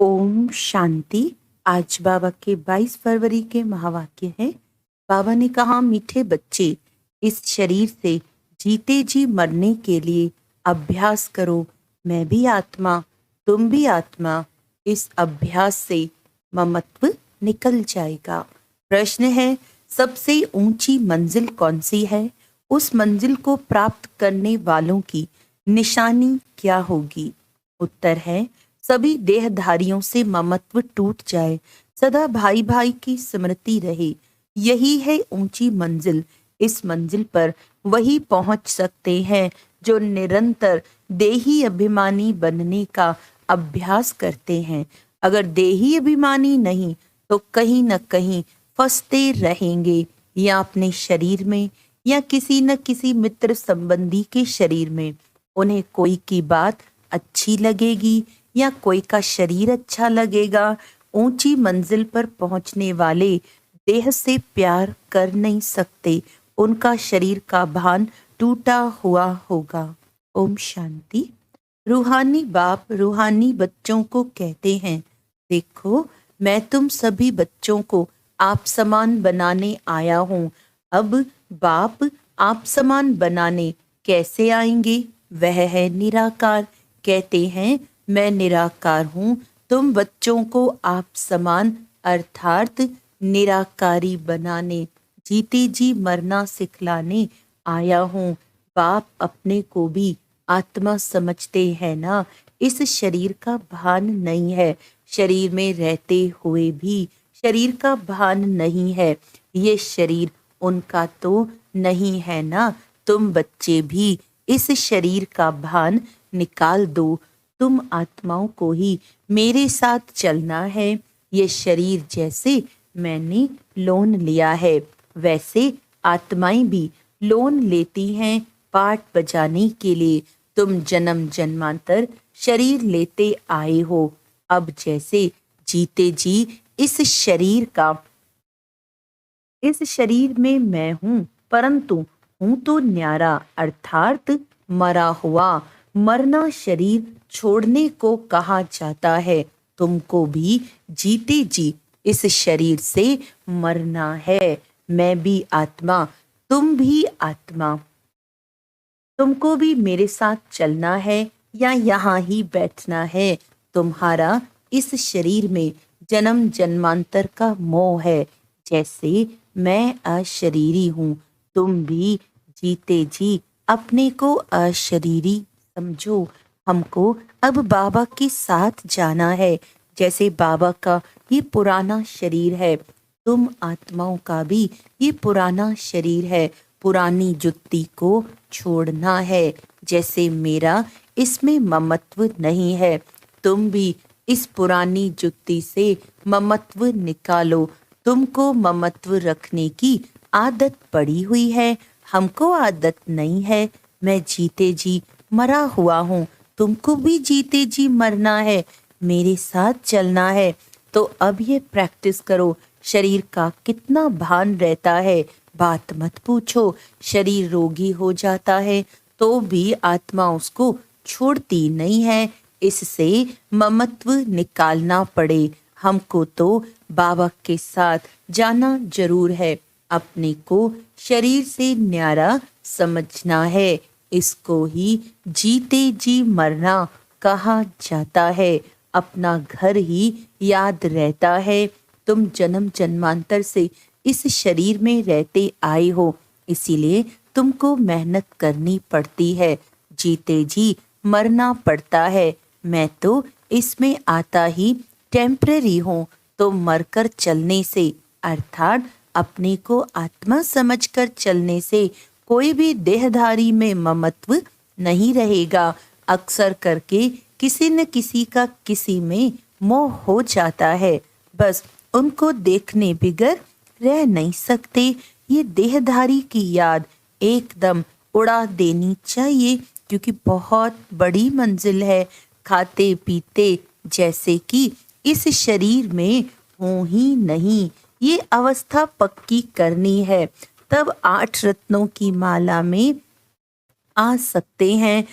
ओम शांति। आज बाबा के 22 फरवरी के महावाक्य है। बाबा ने कहा, मीठे बच्चे, इस शरीर से जीते जी मरने के लिए अभ्यास करो। मैं भी आत्मा, तुम भी आत्मा। इस अभ्यास से ममत्व निकल जाएगा। प्रश्न है, सबसे ऊंची मंजिल कौन सी है? उस मंजिल को प्राप्त करने वालों की निशानी क्या होगी? उत्तर है, सभी देहधारियों से ममत्व टूट जाए, सदा भाई भाई की स्मृति रहे। यही है ऊंची मंजिल। इस मंजिल पर वही पहुंच सकते हैं जो निरंतर देही अभिमानी बनने का अभ्यास करते हैं। अगर देही अभिमानी नहीं तो कहीं न कहीं फंसते रहेंगे, या अपने शरीर में या किसी न किसी मित्र संबंधी के शरीर में। उन्हें कोई की बात अच्छी लगेगी या कोई का शरीर अच्छा लगेगा। ऊंची मंजिल पर पहुंचने वाले देह से प्यार कर नहीं सकते। उनका शरीर का भान टूटा हुआ होगा। ओम शांति। रूहानी बाप रूहानी बच्चों को कहते हैं, देखो, मैं तुम सभी बच्चों को आप समान बनाने आया हूँ। अब बाप आप समान बनाने कैसे आएंगे? वह है निराकार। कहते हैं, मैं निराकार हूँ, तुम बच्चों को आप समान अर्थात निराकारी बनाने, जीते जी मरना सिखलाने आया हूँ। बाप अपने को भी आत्मा समझते हैं ना। इस शरीर का भान नहीं है, शरीर में रहते हुए भी शरीर का भान नहीं है। ये शरीर उनका तो नहीं है ना। तुम बच्चे भी इस शरीर का भान निकाल दो। तुम आत्माओं को ही मेरे साथ चलना है। ये शरीर जैसे मैंने लोन लिया है, वैसे आत्माएं भी लोन लेती हैं पाठ बजाने के लिए। तुम जन्म जन्मांतर शरीर लेते आए हो। अब जैसे जीते जी इस शरीर में मैं हूँ, परंतु हूँ तो न्यारा अर्थात मरा हुआ। मरना शरीर छोड़ने को कहा जाता है। तुमको भी जीते जी इस शरीर से मरना है। मैं भी आत्मा, तुम भी आत्मा। तुमको भी मेरे साथ चलना है या यहाँ ही बैठना है। तुम्हारा इस शरीर में जन्म जन्मांतर का मोह है। जैसे मैं अशरीरी हूँ, तुम भी जीते जी अपने को अशरीरी समझो। हमको अब बाबा के साथ जाना है। जैसे बाबा का ये पुराना शरीर है, तुम आत्माओं का भी ये पुराना शरीर है। पुरानी जुत्ती को छोड़ना है। जैसे मेरा इसमें ममत्व नहीं है, तुम भी इस पुरानी जुत्ती से ममत्व निकालो। तुमको ममत्व रखने की आदत पड़ी हुई है, हमको आदत नहीं है। मैं जीते जी मरा हुआ हूँ, तुमको भी जीते जी मरना है, मेरे साथ चलना है। तो अब ये प्रैक्टिस करो। शरीर का कितना भान रहता है, बात मत पूछो। शरीर रोगी हो जाता है तो भी आत्मा उसको छोड़ती नहीं है। इससे ममत्व निकालना पड़े। हमको तो बाबा के साथ जाना जरूर है। अपने को शरीर से न्यारा समझना है। इसको ही जीते जी मरना कहा जाता है। अपना घर ही याद रहता है। तुम जन्म जन्मांतर से इस शरीर में रहते आए हो, इसीलिए तुमको मेहनत करनी पड़ती है। जीते जी मरना पड़ता है। मैं तो इसमें आता ही टेम्पररी हूँ, तो मरकर चलने से अर्थात अपने को आत्मा समझकर चलने से कोई भी देहधारी में ममत्व नहीं रहेगा। अक्सर करके किसी न किसी का किसी में मोह हो जाता है, बस उनको देखने बिगर रह नहीं सकते। ये देहधारी की याद एकदम उड़ा देनी चाहिए, क्योंकि बहुत बड़ी मंजिल है। खाते पीते जैसे कि इस शरीर में हो ही नहीं, ये अवस्था पक्की करनी है। तब 8 रत्नों की माला में आ सकते हैं।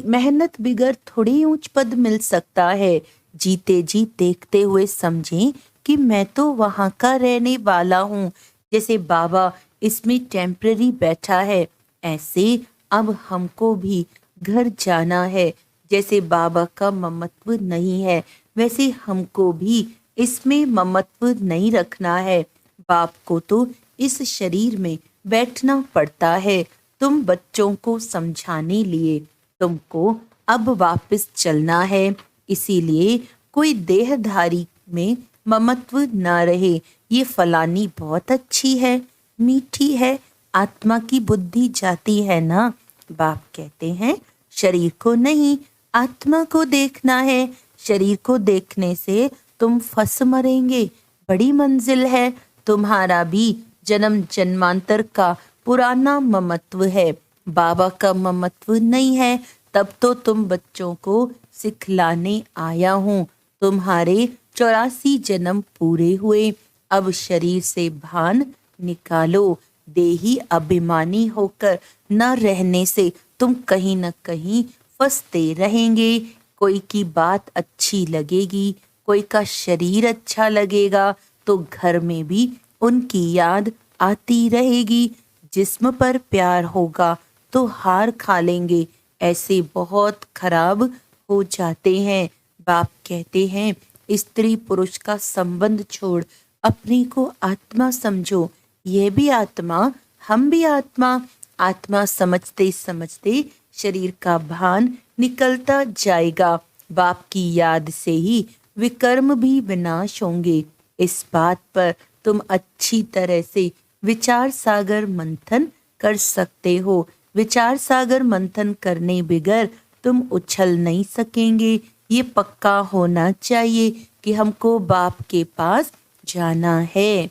मेहनत बिगर थोड़ी ऊंच पद मिल सकता है। जीते जी देखते हुए समझें कि मैं तो वहाँ का रहने वाला हूँ। जैसे बाबा इसमें टेम्पररी बैठा है, ऐसे अब हमको भी घर जाना है। जैसे बाबा का ममत्व नहीं है, वैसे हमको भी इसमें ममत्व नहीं रखना है। बाप को तो इस शरीर में बैठना पड़ता है तुम बच्चों को समझाने लिए। तुमको अब वापस चलना है, इसीलिए कोई देहधारी में ममत्व ना रहे। ये फलानी बहुत अच्छी है, मीठी है, आत्मा की बुद्धि जाती है ना। बाप कहते हैं शरीर को नहीं, आत्मा को देखना है। शरीर को देखने से तुम फंस मरेंगे। बड़ी मंजिल है, तुम्हारा भी जन्म जन्मांतर का पुराना ममत्व है, बाबा का ममत्व नहीं है। तब तो तुम बच्चों को सिखलाने आया हूँ। तुम्हारे 84 जन्म पूरे हुए, अब शरीर से भान निकालो। देही अभिमानी होकर न रहने से तुम कहीं न कहीं फंसते रहेंगे। कोई की बात अच्छी लगेगी, कोई का शरीर अच्छा लगेगा, तो घर में भी उनकी याद आती रहेगी। जिस्म पर प्यार होगा तो हार खा लेंगे, ऐसे बहुत खराब हो जाते हैं। बाप कहते हैं स्त्री पुरुष का संबंध छोड़ अपने को आत्मा समझो। यह भी आत्मा, हम भी आत्मा। आत्मा समझते समझते शरीर का भान निकलता जाएगा। बाप की याद से ही विकर्म भी विनाश होंगे। इस बात पर तुम अच्छी तरह से विचार सागर मंथन कर सकते हो। विचार सागर मंथन करने बगैर तुम उछल नहीं सकेंगे। ये पक्का होना चाहिए कि हमको बाप के पास जाना है।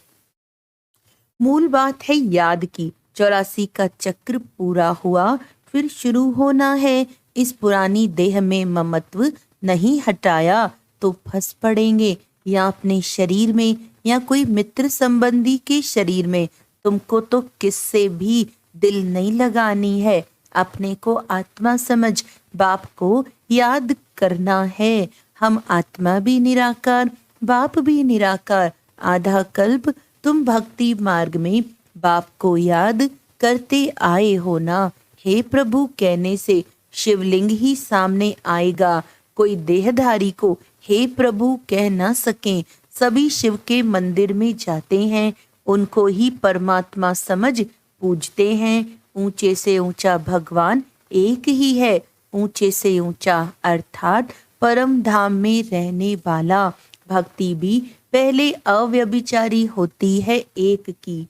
मूल बात है याद की। 84 का चक्र पूरा हुआ, फिर शुरू होना है। इस पुरानी देह में ममत्व नहीं हटाया तो फंस पड़ेंगे, या अपने शरीर में या कोई मित्र संबंधी के शरीर में। तुमको तो किससे भी दिल नहीं लगानी है। अपने को आत्मा समझ बाप को याद करना है। हम आत्मा भी निराकार, बाप भी निराकार। आधा कल्प तुम भक्ति मार्ग में बाप को याद करते आए हो ना। हे प्रभु कहने से शिवलिंग ही सामने आएगा। कोई देहधारी को हे प्रभु कह ना सके। सभी शिव के मंदिर में जाते हैं, उनको ही परमात्मा समझ पूजते हैं। ऊंचे से ऊंचा भगवान एक ही है। ऊंचे से ऊंचा अर्थात परम धाम में रहने वाला। भक्ति भी पहले अव्यभिचारी होती है एक की,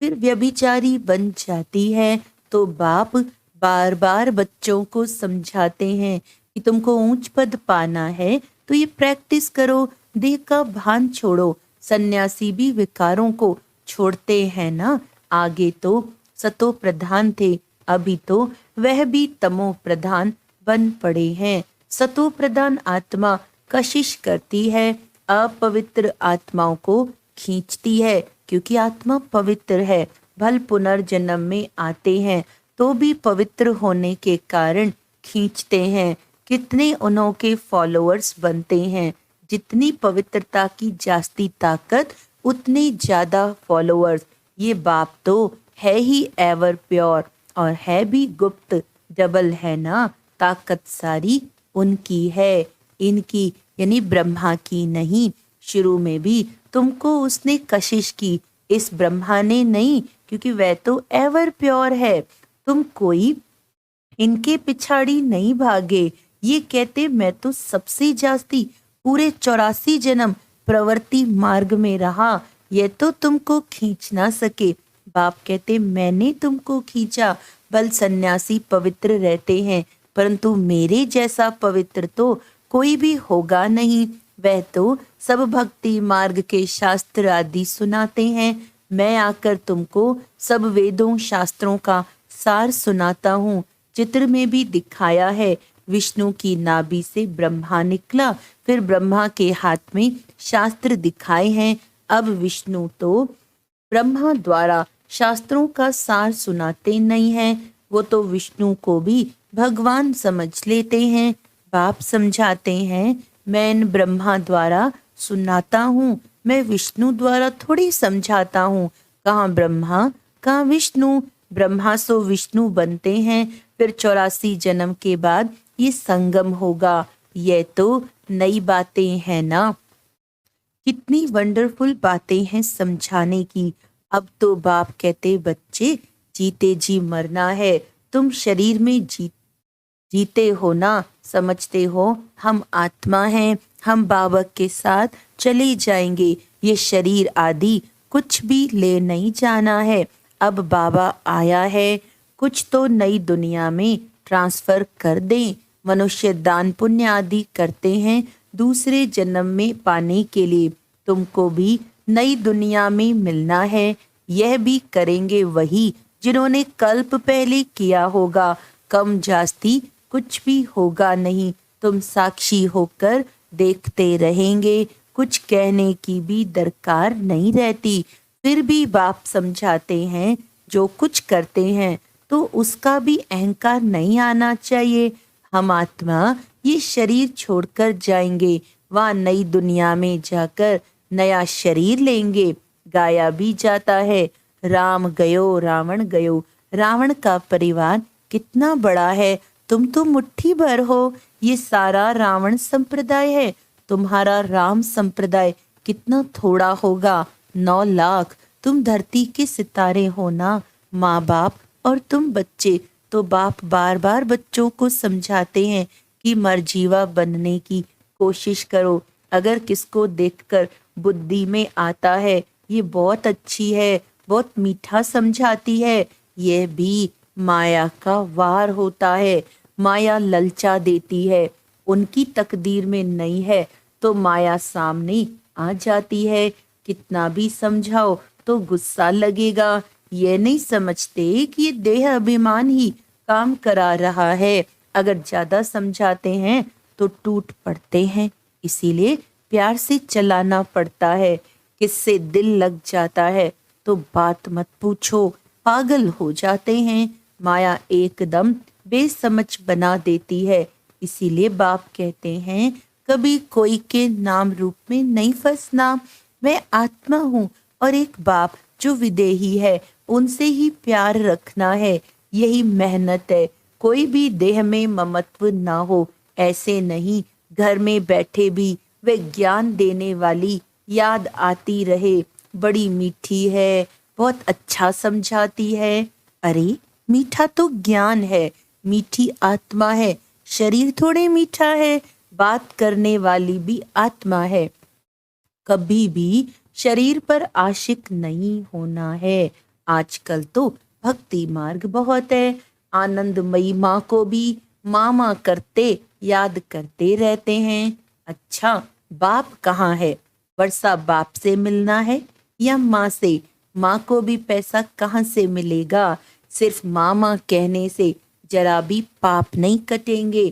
फिर व्यभिचारी बन जाती है। तो बाप बार बार बच्चों को समझाते हैं कि तुमको ऊंच पद पाना है तो ये प्रैक्टिस करो। देह का भान छोड़ो। सन्यासी भी विकारों को छोड़ते हैं ना। आगे तो सतो प्रधान थे, अभी तो वह भी तमो प्रधान बन पड़े हैं। सतो प्रधान आत्मा कशिश करती है, अपवित्र आत्माओं को खींचती है, क्योंकि आत्मा पवित्र है। भल पुनर्जन्म में आते हैं तो भी पवित्र होने के कारण खींचते हैं। कितने उन्हों के फॉलोअर्स बनते हैं। जितनी पवित्रता की जास्ती ताकत, उतने ज्यादा फॉलोअर्स। ये बाप तो है ही एवर प्योर, और है भी गुप्त। डबल है ना, ताकत सारी उनकी है, इनकी यानी ब्रह्मा की नहीं। शुरू में भी तुमको उसने कशिश की, इस ब्रह्मा ने नहीं, क्योंकि वह तो एवर प्योर है। तुम कोई इनके पिछाड़ी नहीं भागे। ये कहते मैं तो सबसे जास्ती पूरे 84 जन्म प्रवृत्ति मार्ग में रहा, ये तो तुमको खींच ना सके। बाप कहते मैंने तुमको खींचा। बल सन्यासी पवित्र रहते हैं, परंतु मेरे जैसा पवित्र तो कोई भी होगा नहीं। वह तो सब भक्ति मार्ग के शास्त्र आदि सुनाते हैं। मैं आकर तुमको सब वेदों शास्त्रों का सार सुनाता हूँ। चित्र में भी दिखाया है, विष्णु की नाभि से ब्रह्मा निकला, फिर ब्रह्मा के हाथ में शास्त्र दिखाए हैं। अब विष्णु तो ब्रह्मा द्वारा शास्त्रों का सार सुनाते नहीं हैं, वो तो विष्णु को भी भगवान समझ लेते हैं। बाप समझाते हैं मैं इन ब्रह्मा द्वारा सुनाता हूँ, मैं विष्णु द्वारा थोड़ी समझाता हूँ। कहाँ ब्रह्मा कहाँ विष्णु, ब्रह्मा सो विष्णु बनते हैं, फिर 84 जन्म के बाद ये संगम होगा। ये तो नई बातें हैं ना, कितनी वंडरफुल बातें हैं समझाने की। अब तो बाप कहते बच्चे जीते जी मरना है, तुम शरीर में जीते हो ना, समझते हो हम आत्मा हैं, हम बाबा के साथ चले जाएंगे। ये शरीर आदि कुछ भी ले नहीं जाना है। अब बाबा आया है, कुछ तो नई दुनिया में ट्रांसफर कर दें। मनुष्य दान पुण्य आदि करते हैं दूसरे जन्म में पाने के लिए। तुमको भी नई दुनिया में मिलना है, यह भी करेंगे वही जिन्होंने कल्प पहले किया होगा। कम जास्ती कुछ भी होगा नहीं, तुम साक्षी होकर देखते रहेंगे, कुछ कहने की भी दरकार नहीं रहती। फिर भी बाप समझाते हैं जो कुछ करते हैं तो उसका भी अहंकार नहीं आना चाहिए। हम आत्मा ये शरीर छोड़कर जाएंगे, वहाँ नई दुनिया में जाकर नया शरीर लेंगे। गाया भी जाता है, राम गयो रावण गयो। रावण का परिवार कितना बड़ा है, तुम तो मुट्ठी भर हो। ये सारा रावण संप्रदाय है, तुम्हारा राम संप्रदाय कितना थोड़ा होगा, 9 लाख। तुम धरती के सितारे हो ना, माँ बाप और तुम बच्चे। तो बाप बार बार बच्चों को समझाते हैं कि मरजीवा बनने की कोशिश करो। अगर किसको देखकर बुद्धि में आता है ये बहुत अच्छी है, बहुत मीठा समझाती है, यह भी माया का वार होता है। माया ललचा देती है, उनकी तकदीर में नहीं है तो माया सामने आ जाती है। कितना भी समझाओ तो गुस्सा लगेगा। ये नहीं समझते कि ये देह अभिमान ही काम करा रहा है। अगर ज्यादा समझाते हैं तो टूट पड़ते हैं, इसीलिए प्यार से चलाना पड़ता है। किससे दिल लग जाता है तो बात मत पूछो, पागल हो जाते हैं। माया एकदम बेसमझ बना देती है। इसीलिए बाप कहते हैं कभी कोई के नाम रूप में नहीं फंसना। मैं आत्मा हूँ और एक बाप जो विदेही है, उनसे ही प्यार रखना है, यही मेहनत है। कोई भी देह में ममत्व ना हो, ऐसे नहीं घर में बैठे भी वे ज्ञान देने वाली याद आती रहे। बड़ी मीठी है, बहुत अच्छा समझाती है। अरे मीठा तो ज्ञान है, मीठी आत्मा है, शरीर थोड़े मीठा है, बात करने वाली भी आत्मा है। कभी भी शरीर पर आशिक नहीं होना है। आजकल तो भक्ति मार्ग बहुत है, आनंदमयी माँ को भी मामा करते याद करते रहते हैं। अच्छा बाप कहाँ है? वर्षा बाप से मिलना है या माँ से? माँ को भी पैसा कहाँ से मिलेगा? सिर्फ मामा कहने से जरा भी पाप नहीं कटेंगे।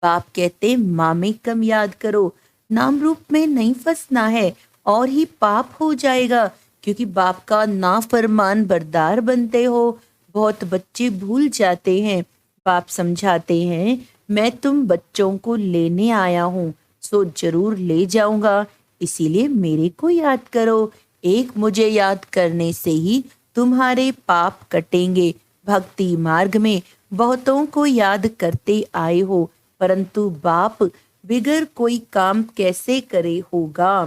बाप कहते माँ में कम याद करो, नाम रूप में नहीं फंसना है और ही पाप हो जाएगा, क्योंकि बाप का नाफरमान बरदार बनते हो। बहुत बच्चे भूल जाते हैं। बाप समझाते हैं मैं तुम बच्चों को लेने आया हूँ, सो जरूर ले जाऊंगा, इसीलिए मेरे को याद करो। एक मुझे याद करने से ही तुम्हारे पाप कटेंगे। भक्ति मार्ग में बहुतों को याद करते आए हो, परंतु बाप बिगर कोई काम कैसे करे होगा?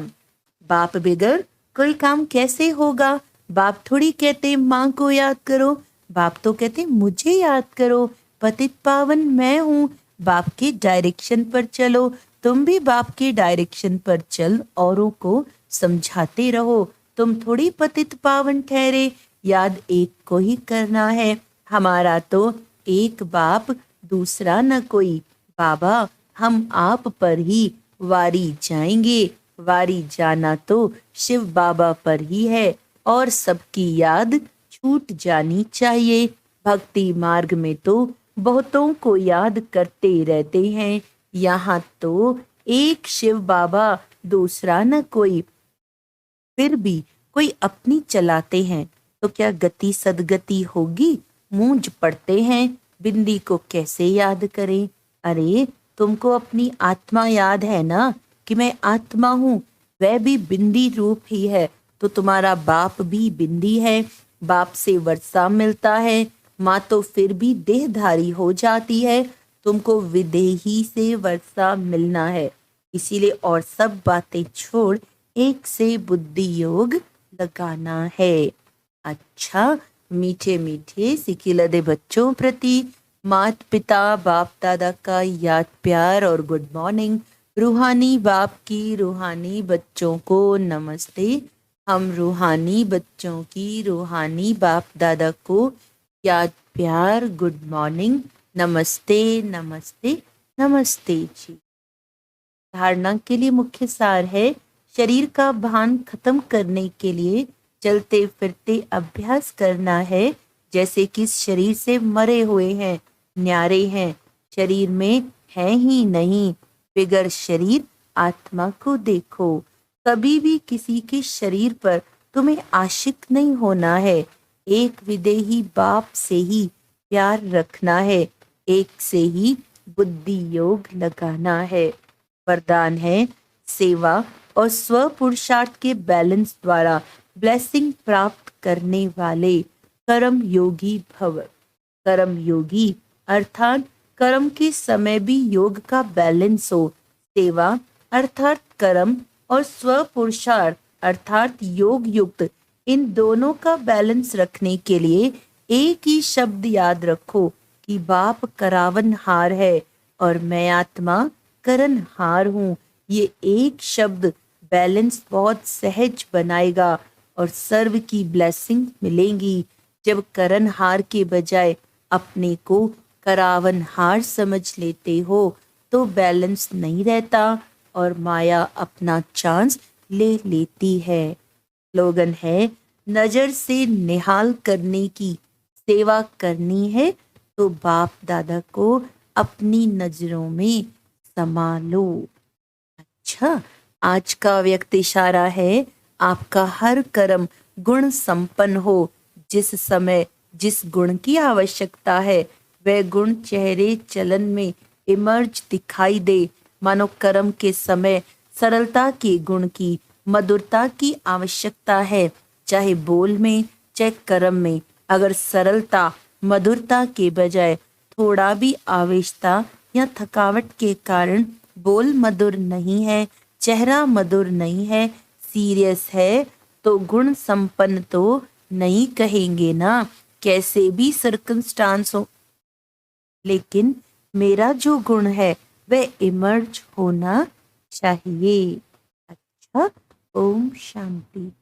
बाप बिगर कोई काम कैसे होगा? बाप थोड़ी कहते माँ को याद करो, बाप तो कहते मुझे याद करो, पतित पावन मैं हूँ, बाप के डायरेक्शन पर चलो। तुम भी बाप के डायरेक्शन पर चल, औरों को समझाते रहो। तुम थोड़ी पतित पावन ठहरे, याद एक को ही करना है। हमारा तो एक बाप, दूसरा न कोई। बाबा हम आप पर ही वारी जाएंगे, वारी जाना तो शिव बाबा पर ही है, और सबकी याद छूट जानी चाहिए। भक्ति मार्ग में तो बहुतों को याद करते रहते हैं, यहाँ तो एक शिव बाबा, दूसरा न कोई। फिर भी कोई अपनी चलाते हैं तो क्या गति सदगति होगी? मूंज पड़ते हैं, बिंदी को कैसे याद करें? अरे तुमको अपनी आत्मा याद है ना, कि मैं आत्मा हूँ, वह भी बिंदी रूप ही है, तो तुम्हारा बाप भी बिंदी है। बाप से वर्षा मिलता है, माँ तो फिर भी देहधारी हो जाती है, तुमको विदेही से वर्षा मिलना है। इसीलिए और सब बातें छोड़ एक से बुद्धि योग लगाना है। अच्छा, मीठे मीठे सिकिलदे बच्चों प्रति माता पिता बाप दादा का याद प्यार और गुड मॉर्निंग। रूहानी बाप की रूहानी बच्चों को नमस्ते। हम रूहानी बच्चों की रूहानी बाप दादा को याद प्यार गुड मॉर्निंग, नमस्ते नमस्ते नमस्ते जी। धारणा के लिए मुख्य सार है, शरीर का भान खत्म करने के लिए चलते फिरते अभ्यास करना है, जैसे कि शरीर से मरे हुए हैं, न्यारे हैं, शरीर में है ही नहीं। बिगर शरीर आत्मा को देखो। कभी भी किसी के शरीर पर तुम्हें आशिक नहीं होना है। एक विदेही बाप से ही प्यार रखना है, एक से ही बुद्धि योग लगाना है। वरदान है, सेवा और स्व पुरुषार्थ के बैलेंस द्वारा ब्लेसिंग प्राप्त करने वाले कर्म योगी भव। कर्म योगी अर्थात कर्म के समय भी योग का बैलेंस हो। सेवा अर्थात कर्म और स्व पुरुषार्थ अर्थात योग युक्त, इन दोनों का बैलेंस रखने के लिए एक ही शब्द याद रखो कि बाप करावनहार है और मैं आत्मा करनहार हूँ। ये एक शब्द बैलेंस बहुत सहज बनाएगा और सर्व की ब्लेसिंग मिलेंगी। जब करनहार के बजाय अपने को करावनहार समझ लेते हो तो बैलेंस नहीं रहता और माया अपना चांस ले लेती है। स्लोगन है, नजर से निहाल करने की सेवा करनी है तो बाप दादा को अपनी नजरों में समा लो। अच्छा, आज का व्यक्त इशारा है, आपका हर कर्म गुण संपन्न हो। जिस समय जिस गुण की आवश्यकता है वह गुण चेहरे चलन में इमर्ज दिखाई दे। मानो कर्म के समय सरलता के गुण की, मधुरता की आवश्यकता है, चाहे बोल में चाहे कर्म में। अगर सरलता मधुरता के बजाय थोड़ा भी आवेशता या थकावट के कारण बोल मधुर नहीं है, चेहरा मधुर नहीं है, सीरियस है, तो गुण संपन्न तो नहीं कहेंगे ना, कैसे भी सर्कमस्टांस हो। लेकिन मेरा जो गुण है वह इमर्ज होना चाहिए। अच्छा, ओम शांति।